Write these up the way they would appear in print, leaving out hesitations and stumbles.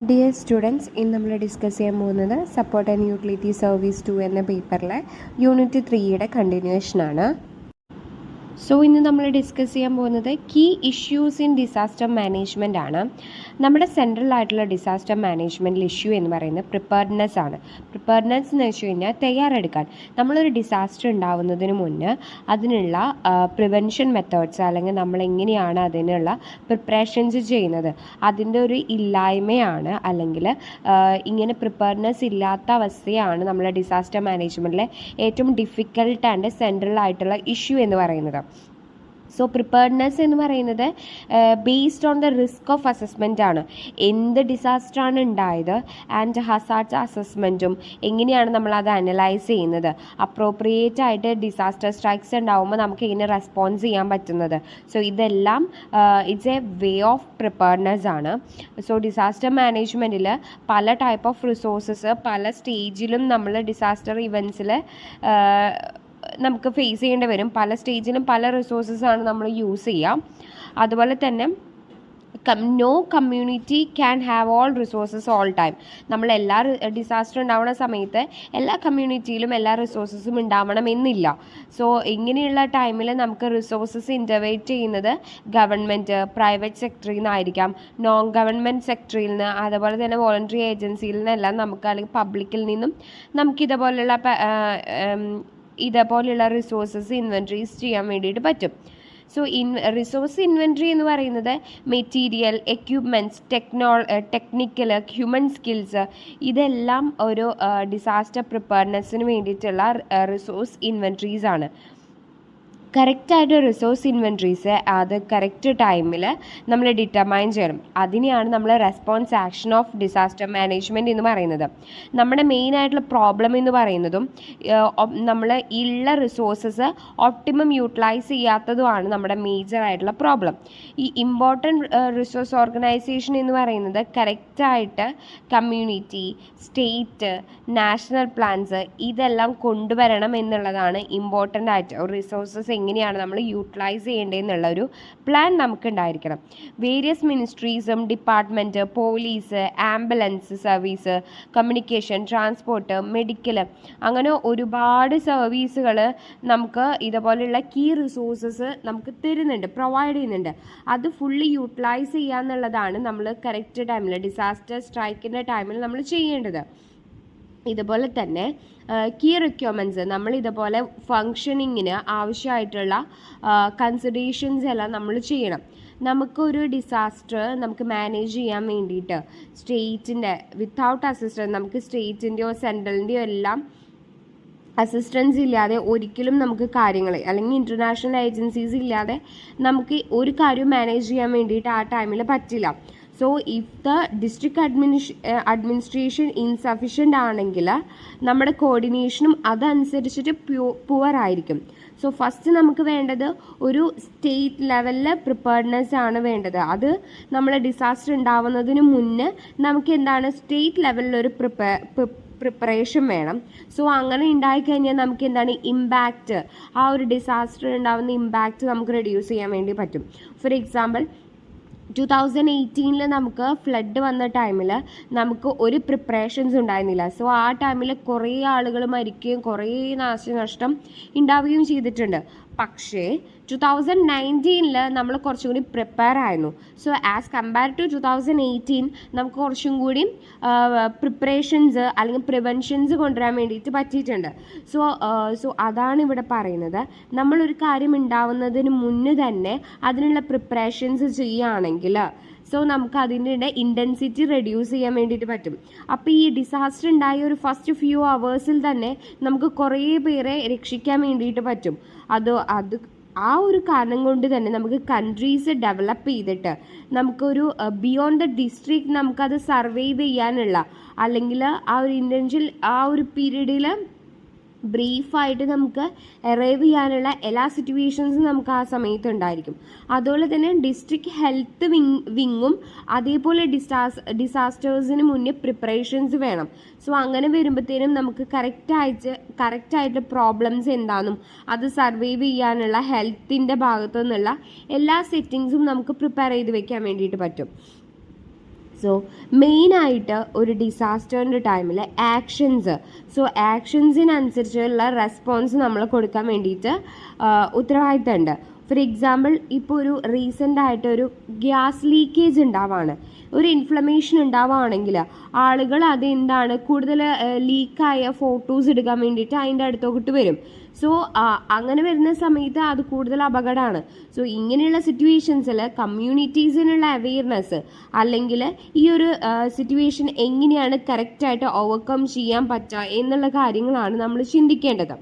Dear students, ഇന്ന് നമ്മൾ discuss ചെയ്യാൻ പോകുന്നത് സപ്പോർട്ട് ആൻഡ് യൂട്ടിലിറ്റി സർവീസ് 2 എന്ന പേപ്പറിലെ യൂണിറ്റ് 3യുടെ കണ്ടിന്യൂഷനാണ്. സോ ഇന്ന് നമ്മൾ ഡിസ്കസ് ചെയ്യാൻ പോകുന്നത് key issues in disaster management ആണ്. നമ്മുടെ സെൻട്രൽ ആയിട്ടുള്ള ഡിസാസ്റ്റർ മാനേജ്മെൻറ്റിൽ ഇഷ്യൂ എന്ന് പറയുന്നത് പ്രിപ്പയർഡ്നെസ് ആണ്. പ്രിപ്പയർഡ്നെസ് എന്ന് വെച്ച് കഴിഞ്ഞാൽ തയ്യാറെടുക്കാൻ, നമ്മളൊരു ഡിസാസ്റ്റർ ഉണ്ടാവുന്നതിന് മുന്നേ അതിനുള്ള പ്രിവെൻഷൻ മെത്തേഡ്സ് അല്ലെങ്കിൽ നമ്മൾ എങ്ങനെയാണ് അതിനുള്ള പ്രിപ്പറേഷൻസ് ചെയ്യുന്നത്, അതിൻ്റെ ഒരു ഇല്ലായ്മയാണ് അല്ലെങ്കിൽ ഇങ്ങനെ പ്രിപ്പയർഡ്നെസ് ഇല്ലാത്ത അവസ്ഥയാണ് നമ്മളെ ഡിസാസ്റ്റർ മാനേജ്മെൻറ്റിലെ ഏറ്റവും ഡിഫിക്കൽട്ട് ആൻഡ് സെൻട്രൽ ആയിട്ടുള്ള ഇഷ്യൂ എന്ന് പറയുന്നത്. സോ പ്രിപ്പയർഡ്നെസ് എന്ന് പറയുന്നത് based on the risk of assessment ആണ്. എന്ത് ഡിസാസ്റ്ററാണ് ഉണ്ടായത് ആൻഡ് ഹസാർഡ്സ് അസസ്മെൻറ്റും എങ്ങനെയാണ് നമ്മളത് അനലൈസ് ചെയ്യുന്നത്, അപ്രോപ്രിയേറ്റ് ആയിട്ട് ഡിസാസ്റ്റർ സ്ട്രൈക്സ് ഉണ്ടാകുമ്പോൾ നമുക്ക് എങ്ങനെ റെസ്പോൺസ് ചെയ്യാൻ പറ്റുന്നത്. സോ ഇതെല്ലാം it's a way of preparedness ആണ്. സോ ഡിസാസ്റ്റർ മാനേജ്മെൻറ്റിൽ പല ടൈപ്പ് ഓഫ് റിസോഴ്സസ് പല സ്റ്റേജിലും നമ്മൾ ഡിസാസ്റ്റർ ഇവൻറ്റ്സിൽ നമുക്ക് ഫേസ് ചെയ്യേണ്ടി വരും. പല സ്റ്റേജിലും പല റിസോഴ്സസാണ് നമ്മൾ യൂസ് ചെയ്യുക. അതുപോലെ തന്നെ no community can have all resources all time. നമ്മൾ എല്ലാ ഡിസാസ്റ്റർ ഉണ്ടാവുന്ന സമയത്ത് എല്ലാ കമ്മ്യൂണിറ്റിയിലും എല്ലാ റിസോഴ്സസും ഉണ്ടാവണം എന്നില്ല. സോ ഇങ്ങനെയുള്ള ടൈമിൽ നമുക്ക് റിസോഴ്സസ് ഇൻ്റർവേറ്റ് ചെയ്യുന്നത് ഗവൺമെൻറ്, പ്രൈവറ്റ് സെക്ടറിൽ നിന്നായിരിക്കാം, നോൺ ഗവൺമെൻറ് സെക്ടറിൽ നിന്ന്, അതുപോലെ തന്നെ വോളണ്ടറി ഏജൻസിയിൽ നിന്നെല്ലാം നമുക്ക് അല്ലെങ്കിൽ പബ്ലിക്കിൽ നിന്നും നമുക്ക് ഇതേപോലെയുള്ള റിസോഴ്സസ് ഇൻവെൻട്രീസ് ചെയ്യാൻ വേണ്ടിയിട്ട് പറ്റും. സോ റിസോഴ്സ് ഇൻവെൻട്രി എന്ന് പറയുന്നത് material, equipments, technical, human skills, ഇതെല്ലാം ഒരു ഡിസാസ്റ്റർ പ്രിപ്പയർനെസ്സിന് വേണ്ടിയിട്ടുള്ള റിസോഴ്സ് ഇൻവെൻട്രീസ് ആണ്. കറക്റ്റായിട്ട് റിസോഴ്സ് ഇൻവെൻട്രീസ് അത് കറക്റ്റ് ടൈമിൽ നമ്മൾ ഡിറ്റർമൈൻ ചെയ്യണം. അതിനെയാണ് നമ്മൾ response action of disaster management എന്ന് പറയുന്നത്. നമ്മുടെ മെയിനായിട്ടുള്ള പ്രോബ്ലം എന്ന് പറയുന്നതും നമ്മൾ ഉള്ള റിസോഴ്സസ് ഒപ്റ്റിമം യൂട്ടിലൈസ് ചെയ്യാത്തതുമാണ് നമ്മുടെ മേജർ ആയിട്ടുള്ള പ്രോബ്ലം. ഈ ഇമ്പോർട്ടൻറ്റ് റിസോഴ്സ് ഓർഗനൈസേഷൻ എന്ന് പറയുന്നത് കറക്റ്റായിട്ട് കമ്മ്യൂണിറ്റി, സ്റ്റേറ്റ്, നാഷണൽ പ്ലാൻസ് ഇതെല്ലാം കൊണ്ടുവരണം എന്നുള്ളതാണ് ഇമ്പോർട്ടൻ്റ് ആയിട്ട്. റിസോഴ്സസ് എങ്ങനെയാണ് നമ്മൾ യൂട്ടിലൈസ് ചെയ്യേണ്ടതെന്നുള്ളൊരു പ്ലാൻ നമുക്കുണ്ടായിരിക്കണം. വേരിയസ് മിനിസ്ട്രീസും department, police, ambulance service, communication, transport, medical, അങ്ങനെ ഒരുപാട് സർവീസുകൾ നമുക്ക് ഇതുപോലെയുള്ള കീ റിസോഴ്സസ് നമുക്ക് തരുന്നുണ്ട്, പ്രൊവൈഡ് ചെയ്യുന്നുണ്ട്. അത് ഫുള്ളി യൂട്ടിലൈസ് ചെയ്യുക എന്നുള്ളതാണ് നമ്മൾ കറക്റ്റ് ടൈമിൽ ഡിസാസ്റ്റർ സ്ട്രൈക്കിൻ്റെ ടൈമിൽ നമ്മൾ ചെയ്യേണ്ടത്. ഇതുപോലെ തന്നെ കീ റിക്വയർമെൻറ്റ്സ്, നമ്മൾ ഇതുപോലെ ഫങ്ഷനിങ്ങിന് ആവശ്യമായിട്ടുള്ള കൺസിഡറേഷൻസ് എല്ലാം നമ്മൾ ചെയ്യണം. നമുക്കൊരു ഡിസാസ്റ്റർ നമുക്ക് മാനേജ് ചെയ്യാൻ വേണ്ടിയിട്ട് സ്റ്റേറ്റിൻ്റെ വിത്തൗട്ട് അസിസ്റ്റൻസ്, നമുക്ക് സ്റ്റേറ്റിൻ്റെയോ സെൻട്രലിൻ്റെയോ എല്ലാം അസിസ്റ്റൻസ് ഇല്ലാതെ ഒരിക്കലും നമുക്ക് കാര്യങ്ങൾ അല്ലെങ്കിൽ ഇൻ്റർനാഷണൽ ഏജൻസീസ് ഇല്ലാതെ നമുക്ക് ഒരു കാര്യവും മാനേജ് ചെയ്യാൻ വേണ്ടിയിട്ട് ആ ടൈമിൽ പറ്റില്ല. So if the district administration insufficient ആണെങ്കിൽ നമ്മുടെ കോർഡിനേഷനും അതനുസരിച്ചിട്ട് പുവർ ആയിരിക്കും. സോ ഫസ്റ്റ് നമുക്ക് വേണ്ടത് ഒരു സ്റ്റേറ്റ് ലെവലിൽ പ്രിപ്പയർഡ്നെസ് ആണ് വേണ്ടത്. അത് നമ്മൾ ഡിസാസ്റ്റർ ഉണ്ടാവുന്നതിന് മുന്നേ നമുക്ക് എന്താണ് സ്റ്റേറ്റ് ലെവലിലൊരു പ്രിപ്പറേഷൻ വേണം. സോ അങ്ങനെ ഉണ്ടായിക്കഴിഞ്ഞാൽ നമുക്ക് എന്താണ് ഇമ്പാക്റ്റ്, ആ ഒരു ഡിസാസ്റ്റർ ഉണ്ടാകുന്ന ഇമ്പാക്റ്റ് നമുക്ക് റെഡ്യൂസ് ചെയ്യാൻ വേണ്ടി പറ്റും. ഫോർ എക്സാമ്പിൾ 2018 നമുക്ക് ഫ്ലഡ് വന്ന ടൈമിൽ നമുക്ക് ഒരു പ്രിപ്പറേഷൻസ് ഉണ്ടായിരുന്നില്ല. സോ ആ ടൈമിൽ കുറേ ആളുകൾ മരിക്കുകയും കുറേ നാശനഷ്ടം ഉണ്ടാവുകയും ചെയ്തിട്ടുണ്ട്. പക്ഷേ 2019 നമ്മൾ കുറച്ചും കൂടി പ്രിപ്പയർ ആയിരുന്നു. സോ ആസ് കമ്പയർ ടു 2018 നമുക്ക് കുറച്ചും കൂടി പ്രിപ്പറേഷൻസ് അല്ലെങ്കിൽ പ്രിവെൻഷൻസ് കൊണ്ടുവരാൻ വേണ്ടിയിട്ട് പറ്റിയിട്ടുണ്ട്. സോ അതാണ് ഇവിടെ പറയുന്നത്. നമ്മളൊരു കാര്യം ഉണ്ടാവുന്നതിന് മുന്നേ തന്നെ അതിനുള്ള പ്രിപ്പറേഷൻസ് ചെയ്യുകയാണെങ്കിൽ സോ നമുക്ക് അതിൻ്റെ ഇൻറ്റൻസിറ്റി റെഡ്യൂസ് ചെയ്യാൻ വേണ്ടിയിട്ട് പറ്റും. അപ്പോൾ ഈ ഡിസാസ്റ്റർ ഉണ്ടായ ഒരു ഫസ്റ്റ് ഫ്യൂ അവേഴ്സിൽ തന്നെ നമുക്ക് കുറേ പേരെ രക്ഷിക്കാൻ വേണ്ടിയിട്ട് പറ്റും. അത് ആ ഒരു കാരണം കൊണ്ട് തന്നെ നമുക്ക് കൺട്രീസ് ഡെവലപ്പ് ചെയ്തിട്ട് നമുക്കൊരു ബിയോണ്ട് ദ ഡിസ്ട്രിക്ട് നമുക്കത് സർവൈവ് ചെയ്യാനുള്ള അല്ലെങ്കിൽ ആ ഒരു ഇൻറ്റൻഷ്യൽ ആ ഒരു പീരീഡിൽ ബ്രീഫായിട്ട് നമുക്ക് അറൈവ് ചെയ്യാനുള്ള എല്ലാ സിറ്റുവേഷൻസും നമുക്ക് ആ സമയത്ത് ഉണ്ടായിരിക്കും. അതുപോലെ തന്നെ ഡിസ്ട്രിക്ട് ഹെൽത്ത് വിങ്ങും അതേപോലെ ഡിസാസ്റ്റേഴ്സിന് മുന്നേ പ്രിപ്പറേഷൻസ് വേണം. സോ അങ്ങനെ വരുമ്പോഴത്തേനും നമുക്ക് കറക്റ്റായിട്ട് പ്രോബ്ലംസ് എന്താണെന്നും അത് സർവൈവ് ചെയ്യാനുള്ള ഹെൽത്തിൻ്റെ ഭാഗത്തു നിന്നുള്ള എല്ലാ സെറ്റിങ്സും നമുക്ക് പ്രിപ്പയർ ചെയ്ത് വെക്കാൻ വേണ്ടിയിട്ട് പറ്റും. സോ മെയിനായിട്ട് ഒരു ഡിസാസ്റ്ററിൻ്റെ ടൈമിൽ ആക്ഷൻസ്, സോ ആക്ഷൻസിനനുസരിച്ചുള്ള റെസ്പോൺസ് നമ്മൾ കൊടുക്കാൻ വേണ്ടിയിട്ട് ഉത്തരവാദിത്തമുണ്ട്. ഫോർ എക്സാമ്പിൾ, ഇപ്പോൾ ഒരു റീസെൻ്റ് ആയിട്ട് ഒരു ഗ്യാസ് ലീക്കേജ് ഉണ്ടാവുകയാണ്, ഒരു ഇൻഫ്ലമേഷൻ ഉണ്ടാവുകയാണെങ്കിൽ ആളുകൾ അതെന്താണ് കൂടുതൽ ലീക്കായ ഫോട്ടോസ് എടുക്കാൻ വേണ്ടിയിട്ട് അതിൻ്റെ അടുത്തോട്ട് വരും. സോ അങ്ങനെ വരുന്ന സമയത്ത് അത് കൂടുതൽ അപകടമാണ്. സോ ഇങ്ങനെയുള്ള സിറ്റുവേഷൻസിൽ കമ്മ്യൂണിറ്റീസിനുള്ള അവെയർനെസ് അല്ലെങ്കിൽ ഈ ഒരു സിറ്റുവേഷൻ എങ്ങനെയാണ് കറക്റ്റായിട്ട് ഓവർകം ചെയ്യാൻ പറ്റുക എന്നുള്ള കാര്യങ്ങളാണ് നമ്മൾ ചിന്തിക്കേണ്ടത്.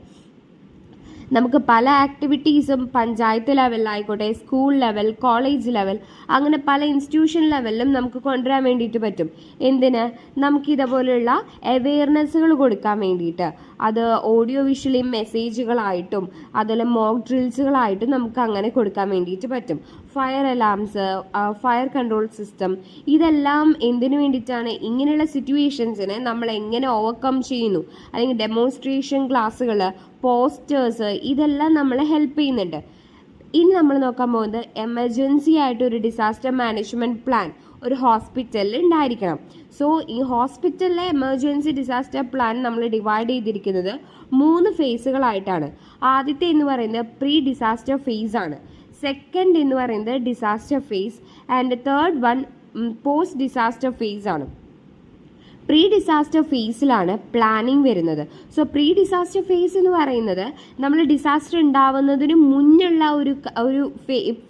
നമുക്ക് പല ആക്ടിവിറ്റീസും പഞ്ചായത്ത് ലെവലിലായിക്കോട്ടെ, സ്കൂൾ ലെവൽ, കോളേജ് ലെവൽ, അങ്ങനെ പല ഇൻസ്റ്റിറ്റ്യൂഷൻ ലെവലിലും നമുക്ക് കൊണ്ടുവരാൻ വേണ്ടിയിട്ട് പറ്റും. എന്തിന്? നമുക്ക് ഇതേപോലെയുള്ള അവെയർനെസ്സുകൾ കൊടുക്കാൻ വേണ്ടിയിട്ട്. അത് ഓഡിയോ വിഷ്വലി മെസ്സേജുകളായിട്ടും അതുപോലെ മോക്ക് ഡ്രിൽസുകളായിട്ടും നമുക്ക് അങ്ങനെ കൊടുക്കാൻ വേണ്ടിയിട്ട് പറ്റും. Fire alarms, fire control system, ഇതെല്ലാം എന്തിനു വേണ്ടിയിട്ടാണ്? ഇങ്ങനെയുള്ള സിറ്റുവേഷൻസിനെ നമ്മൾ എങ്ങനെ ഓവർകം ചെയ്യുന്നു, അല്ലെങ്കിൽ ഡെമോൺസ്ട്രേഷൻ ക്ലാസ്സുകൾ, പോസ്റ്റേഴ്സ്, ഇതെല്ലാം നമ്മളെ ഹെൽപ്പ് ചെയ്യുന്നുണ്ട്. ഇനി നമ്മൾ നോക്കാൻ പോകുന്നത് എമർജൻസി ആയിട്ട് ഒരു ഡിസാസ്റ്റർ മാനേജ്മെൻറ്റ് പ്ലാൻ ഒരു ഹോസ്പിറ്റലിൽ ഉണ്ടായിരിക്കണം. സോ ഈ ഹോസ്പിറ്റലിലെ എമർജൻസി ഡിസാസ്റ്റർ പ്ലാൻ നമ്മൾ ഡിവൈഡ് ചെയ്തിരിക്കുന്നത് 3 ഫേസുകളായിട്ടാണ്. ആദ്യത്തെ എന്ന് പറയുന്നത് പ്രീ ഡിസാസ്റ്റർ ഫേസ് ആണ്, സെക്കൻഡ് എന്ന് പറയുന്നത് disaster phase, and third one post disaster phase ആണ്. പ്രീ ഡിസാസ്റ്റർ ഫേസിലാണ് പ്ലാനിങ് വരുന്നത്. സോ പ്രീ ഡിസാസ്റ്റർ ഫേസ് എന്ന് പറയുന്നത് നമ്മൾ ഡിസാസ്റ്റർ ഉണ്ടാവുന്നതിന് മുന്നുള്ള ഒരു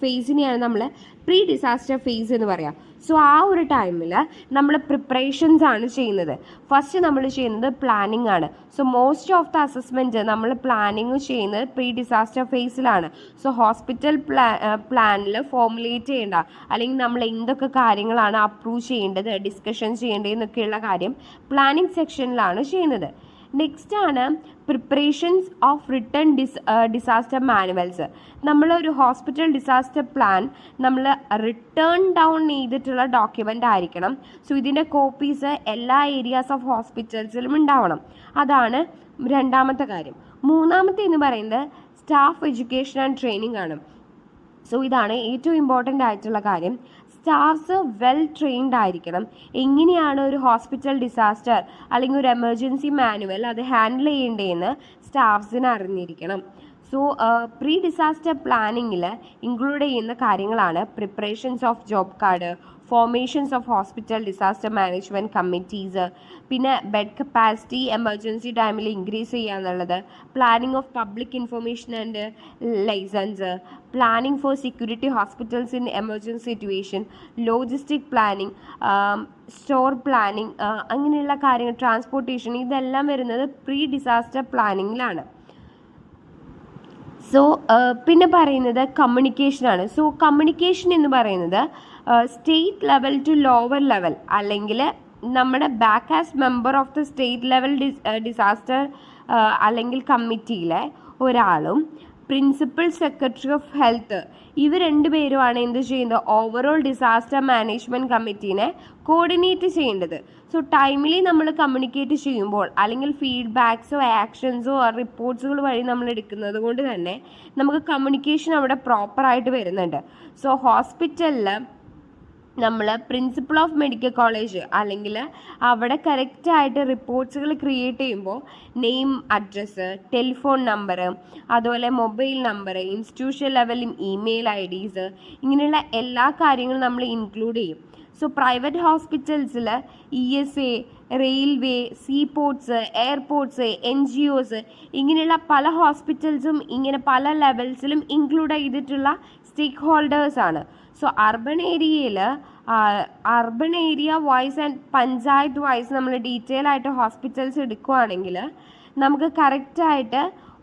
ഫേസിനെയാണ് നമ്മൾ പ്രീ ഡിസാസ്റ്റർ ഫേസ് എന്ന് പറയാം. സോ ആ ഒരു ടൈമിൽ നമ്മൾ പ്രിപ്പറേഷൻസ് ആണ് ചെയ്യുന്നത്. ഫസ്റ്റ് നമ്മൾ ചെയ്യുന്നത് പ്ലാനിങ് ആണ്. So most of the assessment നമ്മൾ പ്ലാനിങ് ചെയ്യുന്നത് പ്രീ ഡിസാസ്റ്റർ ഫേസിലാണ്. സോ ഹോസ്പിറ്റൽ പ്ലാനിൽ ഫോർമുലേറ്റ് ചെയ്യേണ്ട, അല്ലെങ്കിൽ നമ്മൾ എന്തൊക്കെ കാര്യങ്ങളാണ് അപ്രൂവ് ചെയ്യേണ്ടത്, ഡിസ്കഷൻ ചെയ്യേണ്ടതെന്നൊക്കെയുള്ള കാര്യം പ്ലാനിങ് സെക്ഷനിലാണ് ചെയ്യുന്നത്. നെക്സ്റ്റ് ആണ് preparations of return disaster manuals. നമ്മളൊരു ഹോസ്പിറ്റൽ ഡിസാസ്റ്റർ പ്ലാൻ നമ്മൾ റിട്ടേൺ ഡൗൺ ചെയ്തിട്ടുള്ള ഡോക്യുമെൻ്റ് ആയിരിക്കണം. സോ ഇതിൻ്റെ കോപ്പീസ് എല്ലാ ഏരിയാസ് ഓഫ് ഹോസ്പിറ്റൽസിലും ഉണ്ടാവണം. അതാണ് രണ്ടാമത്തെ കാര്യം. മൂന്നാമത്തെ എന്ന് പറയുന്നത് സ്റ്റാഫ് എഡ്യൂക്കേഷൻ ആൻഡ് ട്രെയിനിങ് ആണ്. സോ ഇതാണ് ഏറ്റവും ഇമ്പോർട്ടൻ്റ് ആയിട്ടുള്ള കാര്യം. സ്റ്റാഫ്സ് വെൽ ട്രെയിൻഡ് ആയിരിക്കണം. എങ്ങനെയാണ് ഒരു ഹോസ്പിറ്റൽ ഡിസാസ്റ്റർ അല്ലെങ്കിൽ ഒരു എമർജൻസി മാനുവൽ അത് ഹാൻഡിൽ ചെയ്യേണ്ടതെന്ന് സ്റ്റാഫ്സിന് അറിഞ്ഞിരിക്കണം. സോ പ്രീ ഡിസാസ്റ്റർ പ്ലാനിങ്ങിൽ ഇൻക്ലൂഡ് ചെയ്യുന്ന കാര്യങ്ങളാണ് preparations of job card, formations of hospital disaster management committees, പിന്നെ ബെഡ് കപ്പാസിറ്റി എമർജൻസി ടൈമിൽ ഇൻക്രീസ് ചെയ്യുക എന്നുള്ളത്, planning of public information and licence, planning for security hospitals in emergency situation, logistic planning, store planning, അങ്ങനെയുള്ള കാര്യങ്ങൾ, transportation, ഇതെല്ലാം വരുന്നത് pre disaster പ്ലാനിങ്ങിലാണ്. So പിന്നെ പറയുന്നത് കമ്മ്യൂണിക്കേഷനാണ്. സോ കമ്മ്യൂണിക്കേഷൻ എന്ന് പറയുന്നത് state level two lower level, അല്ലെങ്കിൽ നമ്മുടെ back as member of the state level disaster അല്ലെങ്കിൽ കമ്മിറ്റിയിലെ ഒരാളും പ്രിൻസിപ്പൽ സെക്രട്ടറി ഓഫ് ഹെൽത്ത്, ഇവർ രണ്ടുപേരുമാണ് എന്ത് ചെയ്യുന്നത്? ഓവറോൾ ഡിസാസ്റ്റർ മാനേജ്മെൻറ്റ് കമ്മിറ്റീനെ കോർഡിനേറ്റ് ചെയ്യേണ്ടത്. സോ ടൈമിലി നമ്മൾ കമ്മ്യൂണിക്കേറ്റ് ചെയ്യുമ്പോൾ, അല്ലെങ്കിൽ ഫീഡ്ബാക്സോ ആക്ഷൻസോ റിപ്പോർട്ട്സുകൾ വഴി നമ്മൾ എടുക്കുന്നത് കൊണ്ട് തന്നെ നമുക്ക് കമ്മ്യൂണിക്കേഷൻ അവിടെ പ്രോപ്പറായിട്ട് വരുന്നുണ്ട്. സോ ഹോസ്പിറ്റലിൽ നമ്മൾ പ്രിൻസിപ്പൽ ഓഫ് മെഡിക്കൽ കോളേജ് അല്ലെങ്കിൽ അവിടെ കറക്റ്റായിട്ട് റിപ്പോർട്ട്സുകൾ ക്രിയേറ്റ് ചെയ്യുമ്പോൾ നെയിം, അഡ്രസ്സ്, ടെലിഫോൺ നമ്പർ, അതുപോലെ മൊബൈൽ നമ്പർ, ഇൻസ്റ്റിറ്റ്യൂഷൻ ലെവലും ഇമെയിൽ IDs, ഇങ്ങനെയുള്ള എല്ലാ കാര്യങ്ങളും നമ്മൾ ഇൻക്ലൂഡ് ചെയ്യും. സോ പ്രൈവറ്റ് ഹോസ്പിറ്റൽസിൽ ESA, railway, seaports, airports, NGOs, ഇങ്ങനെയുള്ള പല ഹോസ്പിറ്റൽസും ഇങ്ങനെ പല ലെവൽസിലും ഇൻക്ലൂഡ് ചെയ്തിട്ടുള്ള സ്റ്റേക്ക് ഹോൾഡേഴ്സാണ്. So urban area wise and panchayat wise നമ്മൾ ഡീറ്റെയിൽ ആയിട്ട് ഹോസ്പിറ്റൽസ് എടുക്കുകയാണെങ്കിൽ നമുക്ക് കറക്റ്റായിട്ട്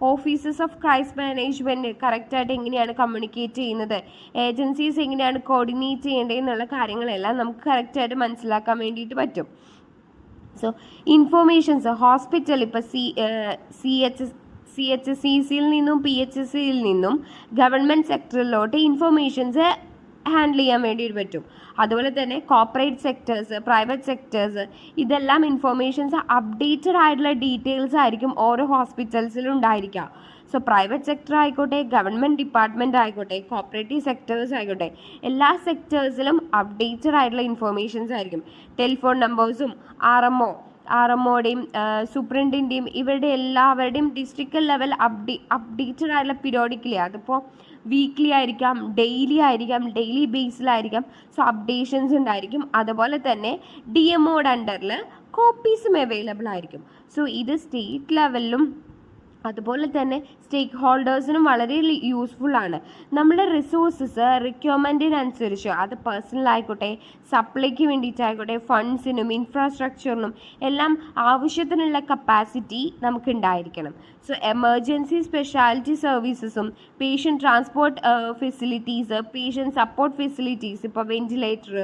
ഓഫീസസ് ഓഫ് ക്രൈസിസ് മാനേജ്മെൻറ്റ് കറക്റ്റായിട്ട് എങ്ങനെയാണ് കമ്മ്യൂണിക്കേറ്റ് ചെയ്യുന്നത്, ഏജൻസീസ് എങ്ങനെയാണ് കോർഡിനേറ്റ് ചെയ്യേണ്ടത് എന്നുള്ള കാര്യങ്ങളെല്ലാം നമുക്ക് കറക്റ്റായിട്ട് മനസ്സിലാക്കാൻ വേണ്ടിയിട്ട് പറ്റും. സോ ഇൻഫോർമേഷൻസ് ഹോസ്പിറ്റൽ ഇപ്പോൾ CHCCയിൽ നിന്നും PHCയിൽ നിന്നും ഗവൺമെൻറ് സെക്ടറിലോട്ട് ഇൻഫോർമേഷൻസ് ഹാൻഡിൽ ചെയ്യാൻ വേണ്ടിയിട്ട് പറ്റും. അതുപോലെ തന്നെ കോർപ്പറേറ്റ് സെക്ടേഴ്സ്, പ്രൈവറ്റ് സെക്ടേഴ്സ്, ഇതെല്ലാം ഇൻഫർമേഷൻസ് അപ്ഡേറ്റഡ് ആയിട്ടുള്ള ഡീറ്റെയിൽസ് ആയിരിക്കും ഓരോ ഹോസ്പിറ്റൽസിലും ഉണ്ടായിരിക്കുക. സോ പ്രൈവറ്റ് സെക്ടർ ആയിക്കോട്ടെ, ഗവൺമെൻറ് ഡിപ്പാർട്ട്മെൻറ്റ് ആയിക്കോട്ടെ, കോപ്പറേറ്റീവ് സെക്ടേഴ്സ് ആയിക്കോട്ടെ, എല്ലാ സെക്ടേഴ്സിലും അപ്ഡേറ്റഡ് ആയിട്ടുള്ള ഇൻഫർമേഷൻസ് ആയിരിക്കും. ടെലിഫോൺ നമ്പേഴ്സും ആർ എം ഒയുടെയും സൂപ്രണ്ടിൻ്റെയും ഇവരുടെ എല്ലാവരുടെയും ഡിസ്ട്രിക്ട് ലെവൽ അപ്ഡേറ്റഡ് ആയിട്ടുള്ള പീരിയോഡിക്കലി, അതിപ്പോൾ വീക്ക്ലി ആയിരിക്കാം, ഡെയിലി ബേസിലായിരിക്കാം. സോ അപ്ഡേഷൻസ് ഉണ്ടായിരിക്കും. അതുപോലെ തന്നെ DMOയുടെ അണ്ടറിൽ കോപ്പീസും അവൈലബിൾ ആയിരിക്കും. സോ ഇത് സ്റ്റേറ്റ് ലെവലിലും അതുപോലെ തന്നെ സ്റ്റേക്ക് ഹോൾഡേഴ്സിനും വളരെ യൂസ്ഫുൾ ആണ്. നമ്മുടെ റിസോഴ്സസ് റിക്വയർമെൻറ്റിനനുസരിച്ച്, അത് പേഴ്സണൽ ആയിക്കോട്ടെ, സപ്ലൈക്ക് വേണ്ടിയിട്ടായിക്കോട്ടെ, ഫണ്ട്സിനും ഇൻഫ്രാസ്ട്രക്ചറിനും എല്ലാം ആവശ്യത്തിനുള്ള കപ്പാസിറ്റി നമുക്ക് ഉണ്ടായിരിക്കണം. സോ എമർജൻസി സ്പെഷ്യാലിറ്റി സർവീസസും patient transport facilities, patient support facilities, ഇപ്പോൾ വെന്റിലേറ്റർ,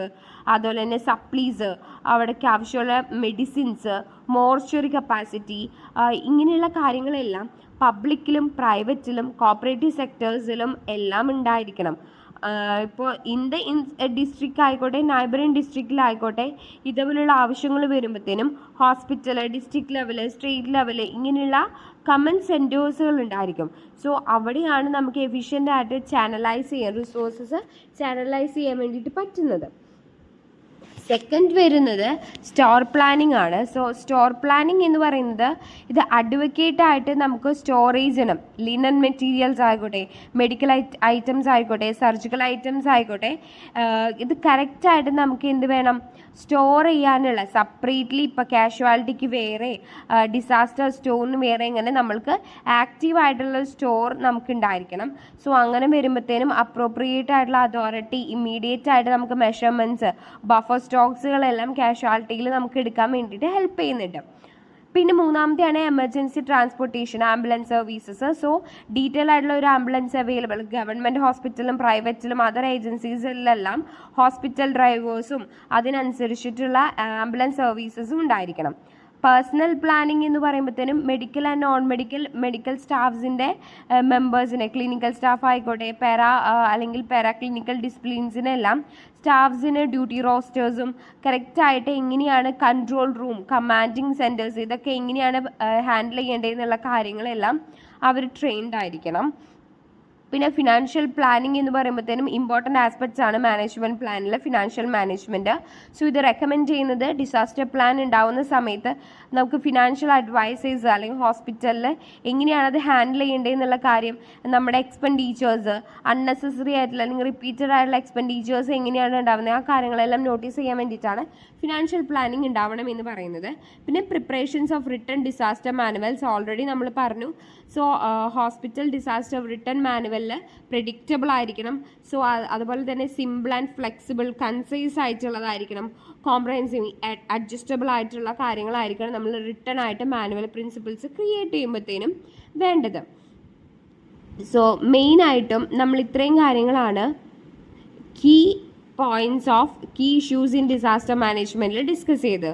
അതുപോലെ തന്നെ സപ്ലീസ്, അവിടേക്ക് ആവശ്യമുള്ള മെഡിസിൻസ്, മോർച്ചറി കപ്പാസിറ്റി, ഇങ്ങനെയുള്ള കാര്യങ്ങളെല്ലാം പബ്ലിക്കിലും പ്രൈവറ്റിലും കോപ്പറേറ്റീവ് സെക്ടേഴ്സിലും എല്ലാം ഉണ്ടായിരിക്കണം. ഇപ്പോൾ ഡിസ്ട്രിക്റ്റ് ആയിക്കോട്ടെ, നൈബറിങ് ഡിസ്ട്രിക്റ്റിലായിക്കോട്ടെ, ഇതുപോലുള്ള ആവശ്യങ്ങൾ വരുമ്പോഴത്തേനും hospital, district level, state level, ഇങ്ങനെയുള്ള കമൻറ്റ് സെൻറ്റേഴ്സുകൾ ഉണ്ടായിരിക്കും. സോ അവിടെയാണ് നമുക്ക് എഫിഷ്യൻ്റ് ആയിട്ട് റിസോഴ്സസ് ചാനലൈസ് ചെയ്യാൻ വേണ്ടിയിട്ട് പറ്റുന്നത്. സെക്കൻഡ് വരുന്നത് സ്റ്റോർ പ്ലാനിങ് ആണ്. സോ സ്റ്റോർ പ്ലാനിങ് എന്ന് പറയുന്നത് ഇത് അഡ്വക്കേറ്റ് ആയിട്ട് നമുക്ക് സ്റ്റോറേജിനും ലിനൻ മെറ്റീരിയൽസ് ആയിക്കോട്ടെ, മെഡിക്കൽ ഐറ്റംസ് ആയിക്കോട്ടെ, സർജിക്കൽ ഐറ്റംസ് ആയിക്കോട്ടെ, ഇത് കറക്റ്റായിട്ട് നമുക്ക് എന്ത് വേണം, സ്റ്റോർ ചെയ്യാനുള്ള സെപ്പറേറ്റ്ലി, ഇപ്പോൾ കാഷ്വാലിറ്റിക്ക് വേറെ, ഡിസാസ്റ്റർ സ്റ്റോറിന് വേറെ, ഇങ്ങനെ നമ്മൾക്ക് ആക്റ്റീവായിട്ടുള്ള സ്റ്റോർ നമുക്ക് ഉണ്ടായിരിക്കണം. സോ അങ്ങനെ വരുമ്പോഴത്തേനും അപ്രോപ്രിയേറ്റ് ആയിട്ടുള്ള അതോറിറ്റി ഇമ്മീഡിയറ്റ് ആയിട്ട് നമുക്ക് മെഷർമെൻറ്റ്സ്, ബഫർ സ്റ്റോക്സുകളെല്ലാം കാഷ്വാലിറ്റിയിൽ നമുക്ക് എടുക്കാൻ വേണ്ടിയിട്ട് ഹെൽപ്പ് ചെയ്യുന്നുണ്ട്. പിന്നെ മൂന്നാമത്തെയാണ് emergency transportation, ambulance services. So detail ആയിട്ടുള്ള ഒരു ആംബുലൻസ് അവൈലബിൾ ഗവൺമെൻറ് ഹോസ്പിറ്റലും പ്രൈവറ്റിലും അതർ ഏജൻസീസിലെല്ലാം ഹോസ്പിറ്റൽ ഡ്രൈവേഴ്സും അതിനനുസരിച്ചിട്ടുള്ള ആംബുലൻസ് സർവീസസും ഉണ്ടായിരിക്കണം. പേഴ്സണൽ പ്ലാനിങ് എന്ന് പറയുമ്പോഴത്തേനും മെഡിക്കൽ ആൻഡ് നോൺ മെഡിക്കൽ സ്റ്റാഫ്സിൻ്റെ മെമ്പേഴ്സിനെ, ക്ലിനിക്കൽ സ്റ്റാഫ് ആയിക്കോട്ടെ, അല്ലെങ്കിൽ ക്ലിനിക്കൽ ഡിസിപ്ലിൻസിനെല്ലാം സ്റ്റാഫ്സിന് ഡ്യൂട്ടി റോസ്റ്റേഴ്സും കറക്റ്റായിട്ട് എങ്ങനെയാണ് കൺട്രോൾ റൂം, കമാൻഡിങ് സെൻറ്റേഴ്സ്, ഇതൊക്കെ എങ്ങനെയാണ് ഹാൻഡിൽ ചെയ്യേണ്ടതെന്നുള്ള കാര്യങ്ങളെല്ലാം അവർ ട്രെയിൻഡ് ആയിരിക്കണം. പിന്നെ ഫിനാൻഷ്യൽ പ്ലാനിങ് എന്ന് പറയുമ്പോഴത്തേനും ഇമ്പോർട്ടൻ്റ് ആസ്പെക്ട്സ് ആണ് മാനേജ്മെൻറ്റ് പ്ലാനിൽ ഫിനാൻഷ്യൽ മാനേജ്മെൻറ്റ്. സോ ഇത് റെക്കമെൻഡ് ചെയ്യുന്നത് ഡിസാസ്റ്റർ പ്ലാൻ ഉണ്ടാവുന്ന സമയത്ത് നമുക്ക് ഫിനാൻഷ്യൽ അഡ്വൈസേഴ്സ് അല്ലെങ്കിൽ ഹോസ്പിറ്റലിൽ എങ്ങനെയാണ് അത് ഹാൻഡിൽ ചെയ്യേണ്ടതെന്നുള്ള കാര്യം, നമ്മുടെ എക്സ്പെൻഡിച്ചേഴ്സ്, അൺനെസസറി ആയിട്ടുള്ള അല്ലെങ്കിൽ റിപ്പീറ്റഡ് ആയിട്ടുള്ള എക്സ്പെൻഡിച്ചേഴ്സ് എങ്ങനെയാണ് ഉണ്ടാവുന്നത്, ആ കാര്യങ്ങളെല്ലാം നോട്ടീസ് ചെയ്യാൻ വേണ്ടിയിട്ടാണ് ഫിനാൻഷ്യൽ പ്ലാനിങ് ഉണ്ടാവണം എന്ന് പറയുന്നത്. പിന്നെ preparations of written disaster manuals already നമ്മൾ പറഞ്ഞു. So hospital disaster written manual predictable ആയിരിക്കണം. സോ അതുപോലെ തന്നെ സിമ്പിൾ ആൻഡ് ഫ്ലെക്സിബിൾ, കൺസൈസ് ആയിട്ടുള്ളതായിരിക്കണം, കോംപ്രഹെൻസീവ്, അഡ്ജസ്റ്റബിൾ ആയിട്ടുള്ള കാര്യങ്ങളായിരിക്കണം നമ്മൾ റിട്ടൺ ആയിട്ട് മാനുവൽ പ്രിൻസിപ്പിൾസ് ക്രിയേറ്റ് ചെയ്യുമ്പോഴത്തേനും വേണ്ടത്. സോ മെയിനായിട്ടും നമ്മൾ ഇത്രയും കാര്യങ്ങളാണ് key points of key issues in disaster മാനേജ്മെൻറ്റിൽ ഡിസ്കസ് ചെയ്തത്.